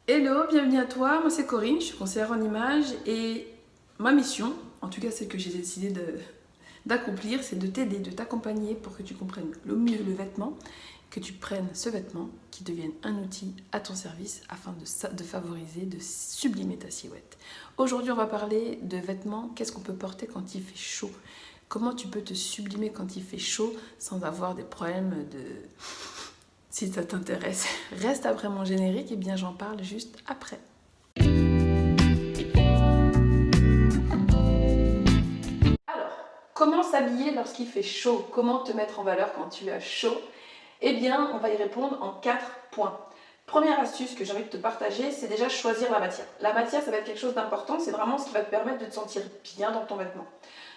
Hello, bienvenue à toi, moi c'est Corinne, je suis conseillère en images et ma mission, en tout cas celle que j'ai décidé d'accomplir, c'est de t'aider, de t'accompagner pour que tu comprennes le mieux le vêtement, que tu prennes ce vêtement qui devienne un outil à ton service afin de favoriser, de sublimer ta silhouette. Aujourd'hui on va parler de vêtements, qu'est-ce qu'on peut porter quand il fait chaud. Comment tu peux te sublimer quand il fait chaud sans avoir des problèmes de... Si ça t'intéresse, reste après mon générique et bien j'en parle juste après. Alors, comment s'habiller lorsqu'il fait chaud? Comment te mettre en valeur quand tu as chaud? Eh bien, on va y répondre en 4 points. Première astuce que j'ai envie de te partager, c'est déjà choisir la matière. La matière, ça va être quelque chose d'important, c'est vraiment ce qui va te permettre de te sentir bien dans ton vêtement.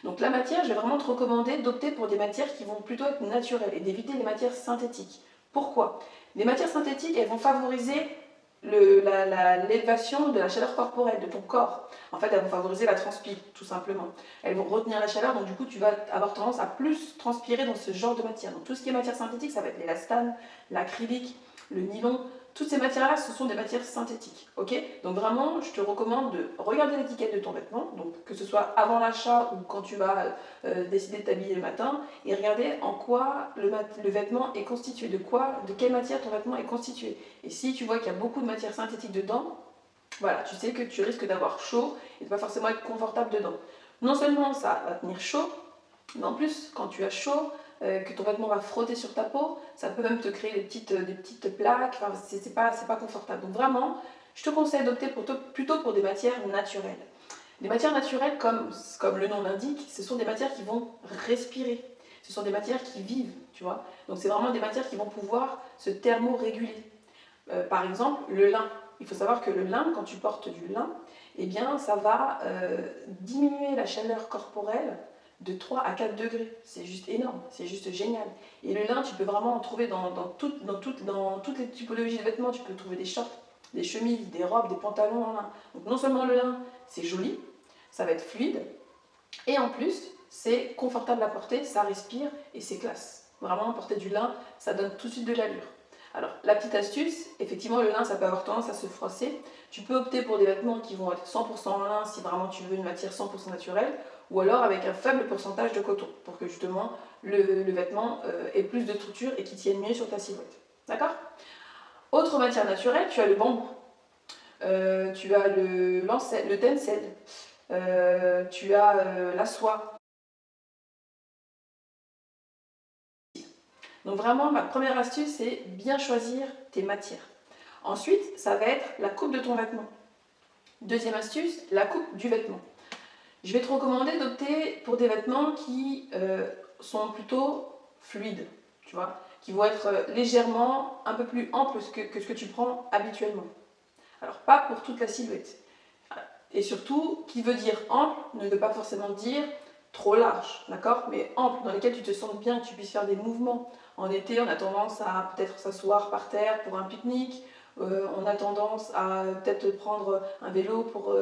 Donc la matière, je vais vraiment te recommander d'opter pour des matières qui vont plutôt être naturelles et d'éviter les matières synthétiques. Pourquoi? Les matières synthétiques, elles vont favoriser l'élévation de la chaleur corporelle de ton corps. En fait, elles vont favoriser la transpi, tout simplement. Elles vont retenir la chaleur, donc du coup, tu vas avoir tendance à plus transpirer dans ce genre de matière. Donc tout ce qui est matière synthétique, ça va être l'élastane, l'acrylique, le nylon. Toutes ces matières-là, ce sont des matières synthétiques. Ok? Donc vraiment, je te recommande de regarder l'étiquette de ton vêtement, donc que ce soit avant l'achat ou quand tu vas décider de t'habiller le matin, et regarder en quoi le vêtement est constitué, de quelle matière ton vêtement est constitué. Et si tu vois qu'il y a beaucoup de matière synthétique dedans, voilà, tu sais que tu risques d'avoir chaud et de ne pas forcément être confortable dedans. Non seulement ça va tenir chaud, mais en plus, quand tu as chaud, que ton vêtement va frotter sur ta peau, ça peut même te créer des petites plaques, enfin, c'est pas confortable. Donc vraiment, je te conseille d'opter plutôt pour des matières naturelles. Les matières naturelles, comme le nom l'indique, ce sont des matières qui vont respirer. Ce sont des matières qui vivent, tu vois. Donc c'est vraiment des matières qui vont pouvoir se thermoréguler. Par exemple, le lin. Il faut savoir que le lin, quand tu portes du lin, eh bien, ça va diminuer la chaleur corporelle de 3 à 4 degrés. C'est juste énorme, c'est juste génial. Et le lin, tu peux vraiment en trouver dans toutes les typologies de vêtements. Tu peux trouver des shorts, des chemises, des robes, des pantalons en lin. Donc non seulement le lin, c'est joli, ça va être fluide, et en plus, c'est confortable à porter, ça respire et c'est classe. Vraiment, porter du lin, ça donne tout de suite de l'allure. Alors, la petite astuce, effectivement, le lin, ça peut avoir tendance à se froisser. Tu peux opter pour des vêtements qui vont être 100% en lin si vraiment tu veux une matière 100% naturelle, ou alors avec un faible pourcentage de coton, pour que justement le vêtement ait plus de structure et qu'il tienne mieux sur ta silhouette. D'accord? Autre matière naturelle, tu as le bambou, tu as le tencel, tu as la soie. Donc vraiment, ma première astuce, c'est bien choisir tes matières. Ensuite, ça va être la coupe de ton vêtement. Deuxième astuce, la coupe du vêtement. Je vais te recommander d'opter pour des vêtements qui sont plutôt fluides, tu vois, qui vont être légèrement un peu plus amples que ce que tu prends habituellement. Alors, pas pour toute la silhouette. Et surtout, qui veut dire ample ne veut pas forcément dire trop large, d'accord? Mais ample, dans lesquels tu te sens bien, que tu puisses faire des mouvements. En été, on a tendance à peut-être s'asseoir par terre pour un pique-nique. On a tendance à peut-être prendre un vélo pour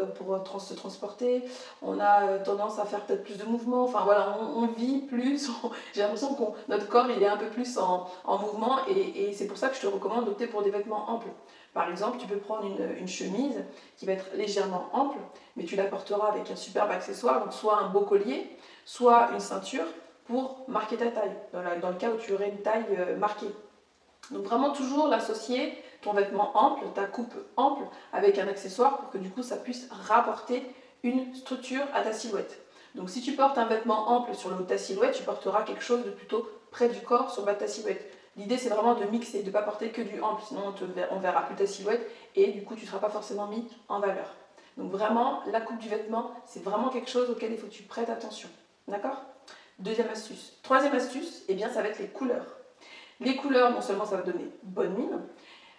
se transporter. On a tendance à faire peut-être plus de mouvements. Enfin voilà, on vit plus. J'ai l'impression que notre corps il est un peu plus en mouvement et c'est pour ça que je te recommande d'opter pour des vêtements amples. Par exemple, tu peux prendre une chemise qui va être légèrement ample, mais tu la porteras avec un superbe accessoire, donc soit un beau collier, soit une ceinture pour marquer ta taille, dans le cas où tu aurais une taille marquée. Donc vraiment toujours l'associer, ton vêtement ample, ta coupe ample, avec un accessoire pour que du coup ça puisse rapporter une structure à ta silhouette. Donc si tu portes un vêtement ample sur le haut de ta silhouette, tu porteras quelque chose de plutôt près du corps sur le bas de ta silhouette. L'idée c'est vraiment de mixer, de ne pas porter que du ample, sinon on ne verra plus ta silhouette et du coup tu ne seras pas forcément mis en valeur. Donc vraiment, la coupe du vêtement, c'est vraiment quelque chose auquel il faut que tu prêtes attention. D'accord? Deuxième astuce. Troisième astuce, eh bien ça va être les couleurs. Les couleurs, non seulement ça va donner bonne mine,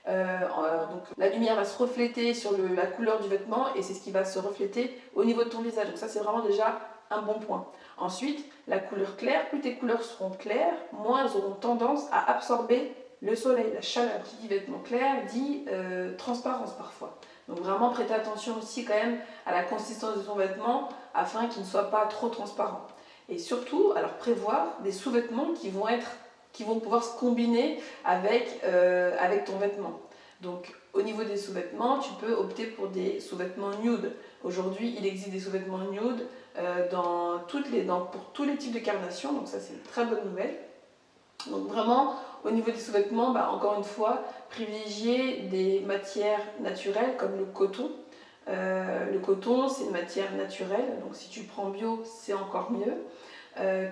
donc la lumière va se refléter sur la couleur du vêtement et c'est ce qui va se refléter au niveau de ton visage. Donc ça c'est vraiment déjà un bon point. Ensuite, la couleur claire, plus tes couleurs seront claires, moins elles auront tendance à absorber le soleil, la chaleur. Qui dit vêtement clair dit transparence parfois. Donc vraiment prêtez attention aussi quand même à la consistance de ton vêtement afin qu'il ne soit pas trop transparent. Et surtout, alors prévoir des sous-vêtements qui vont pouvoir se combiner avec ton vêtement. Donc Au niveau des sous-vêtements, tu peux opter pour des sous-vêtements nude. Aujourd'hui, il existe des sous-vêtements nude pour tous les types de carnation, donc ça c'est une très bonne nouvelle. Donc vraiment, au niveau des sous-vêtements, encore une fois, privilégier des matières naturelles comme le coton. Le coton, c'est une matière naturelle, donc si tu prends bio, c'est encore mieux,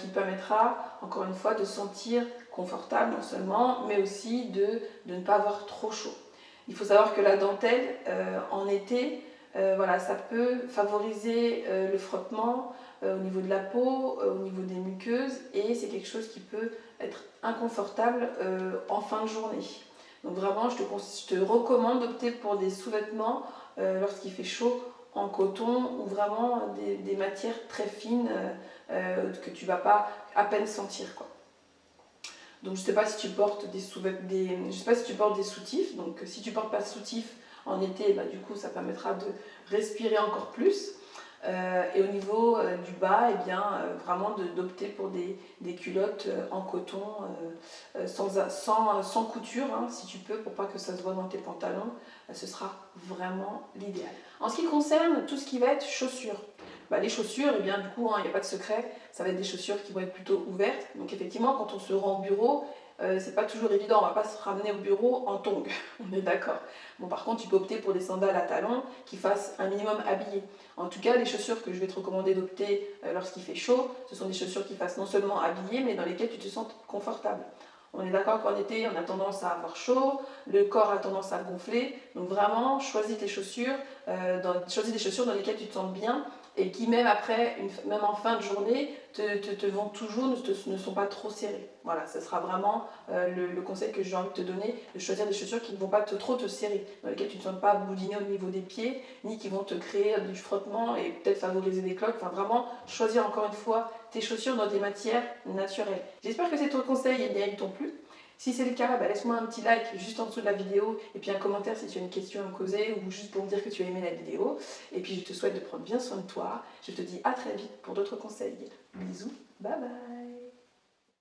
qui permettra, encore une fois, de se sentir confortable non seulement, mais aussi de ne pas avoir trop chaud. Il faut savoir que la dentelle, en été, voilà, ça peut favoriser le frottement au niveau de la peau, au niveau des muqueuses, et c'est quelque chose qui peut être inconfortable en fin de journée. Donc vraiment, je te recommande d'opter pour des sous-vêtements lorsqu'il fait chaud en coton ou vraiment des matières très fines que tu ne vas pas à peine sentir, quoi. Donc je ne sais pas si tu portes des soutifs. Donc si tu ne portes pas de soutif en été, du coup ça permettra de respirer encore plus. Et au niveau du bas, vraiment d'opter pour des culottes en coton sans couture, hein, si tu peux, pour pas que ça se voit dans tes pantalons, ce sera vraiment l'idéal. En ce qui concerne tout ce qui va être chaussures, les chaussures, du coup, il n'y a pas de secret, ça va être des chaussures qui vont être plutôt ouvertes. Donc effectivement, quand on se rend au bureau, c'est pas toujours évident, on va pas se ramener au bureau en tongs, on est d'accord. Bon, par contre, tu peux opter pour des sandales à talons qui fassent un minimum habillé. En tout cas, les chaussures que je vais te recommander d'opter lorsqu'il fait chaud, ce sont des chaussures qui fassent non seulement habillé, mais dans lesquelles tu te sens confortable. On est d'accord qu'en été, on a tendance à avoir chaud, le corps a tendance à gonfler. Donc vraiment, choisis tes chaussures, choisis des chaussures dans lesquelles tu te sens bien et qui même même en fin de journée, te vont toujours, ne sont pas trop serrées. Voilà, ce sera vraiment le conseil que j'ai envie de te donner, de choisir des chaussures qui ne vont pas trop te serrer, dans lesquelles tu ne te sens pas boudiner au niveau des pieds, ni qui vont te créer du frottement et peut-être favoriser des cloques. Enfin vraiment, choisir encore une fois tes chaussures dans des matières naturelles. J'espère que ces conseils t'ont plu. Si c'est le cas, laisse-moi un petit like juste en dessous de la vidéo et puis un commentaire si tu as une question à me poser ou juste pour me dire que tu as aimé la vidéo. Et puis je te souhaite de prendre bien soin de toi. Je te dis à très vite pour d'autres conseils. Bisous, bye bye.